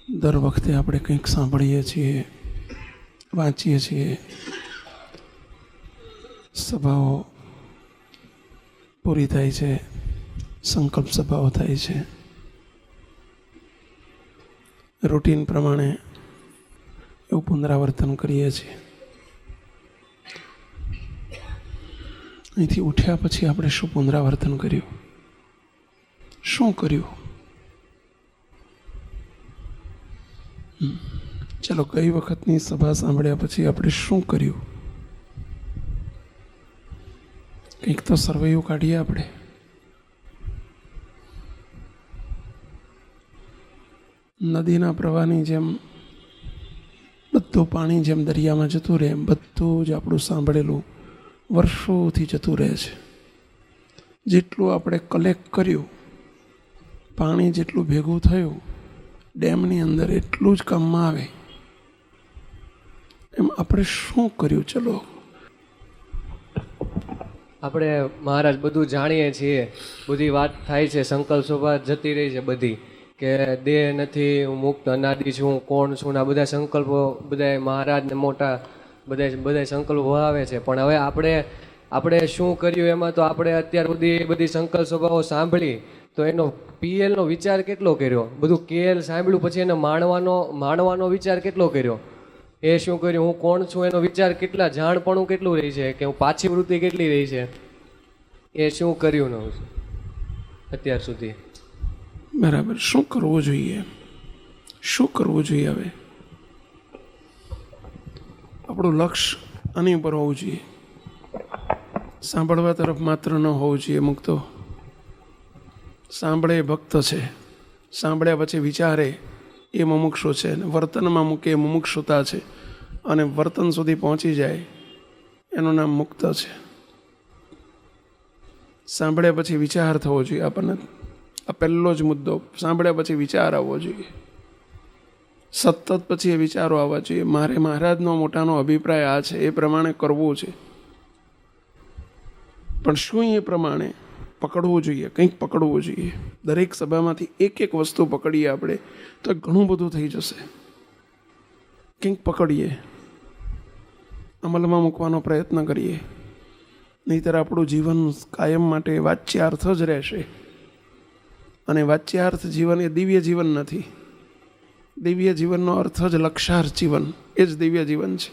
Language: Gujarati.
દર વખતે આપણે કંઈક સાંભળીએ છીએ, વાંચીએ છીએ, સભાઓ પૂરી થાય છે, સંકલ્પ સભાઓ થાય છે. રૂટીન પ્રમાણે એવું પુનરાવર્તન કરીએ છીએ. અહીંથી ઉઠ્યા પછી આપણે શું પુનરાવર્તન કર્યું, શું કર્યું? ચલો, ગઈ વખતની સભા સાંભળ્યા પછી આપણે શું કર્યું? કંઈક તો સર્વૈયું કાઢીએ આપણે. નદીના પ્રવાહની જેમ બધું પાણી જેમ દરિયામાં જતું રહે એમ બધું જ આપણું સાંભળેલું વર્ષોથી જતું રહે છે. જેટલું આપણે કલેક્ટ કર્યું, પાણી જેટલું ભેગું થયું ડેમની અંદર એટલું જ કામમાં આવે. એમ આપણે શું કર્યું? ચલો, આપણે મહારાજ બધું જાણીએ છીએ, બધી વાત થાય છે, સંકલ્પ સભા જતી રહી છે બધી, કે દેહ નથી, હું મુક્ત અનાદિ છું, હું કોણ છું, ને આ બધા સંકલ્પો બધા મહારાજને મોટા બધા સંકલ્પો આવે છે. પણ હવે આપણે શું કર્યું એમાં તો આપણે અત્યાર સુધી બધી સંકલ્પ સભાઓ સાંભળી તો એનો પીએલનો વિચાર કેટલો કર્યો, બધું કેએલ સાંભળ્યું પછી એને માણવાનો વિચાર કેટલો કર્યો, એ શું કર્યું, હું કોણ છું એનો વિચાર કેટલા, જાણપણું કેટલું રહી છે, કે હું પાછી વૃત્તિ કેટલી રહી છે, એ શું કર્યું ન અત્યાર સુધી. બરાબર. શું કરવું જોઈએ? શું કરવું જોઈએ? હવે આપણું લક્ષ્ય આની ઉપર હોવું જોઈએ. સાંભળવા તરફ માત્ર ન હોવું જોઈએ. મુક્તો સાંભળે એ ભક્ત છે, સાંભળ્યા પછી વિચારે એ મુમુક્ષુ છે, અને વર્તનમાં મૂકે એ મુમુક્ષુતા છે, અને વર્તન સુધી પહોંચી જાય એનું નામ મુક્ત છે. સાંભળ્યા પછી વિચાર થવો જોઈએ આપણને. આ પહેલો જ મુદ્દો, સાંભળ્યા પછી વિચાર આવવો જોઈએ. સતત પછી એ વિચારો આવવા જોઈએ, મારે મહારાજનો મોટાનો અભિપ્રાય આ છે, એ પ્રમાણે કરવું છે. પણ શું એ પ્રમાણે પકડવું જોઈએ? કંઈક પકડવું જોઈએ. દરેક સભામાંથી એક એક વસ્તુ પકડીએ આપણે તો ઘણું બધું થઈ જશે. કંઈક પકડીએ, અમલમાં મૂકવાનો પ્રયત્ન કરીએ, નહીંતર આપણું જીવન કાયમ માટે વાચ્યાર્થ જ રહેશે. અને વાચ્યાર્થ જીવન એ દિવ્ય જીવન નથી. દિવ્ય જીવનનો અર્થ જ લક્ષાર્થ જીવન, એ જ દિવ્ય જીવન છે.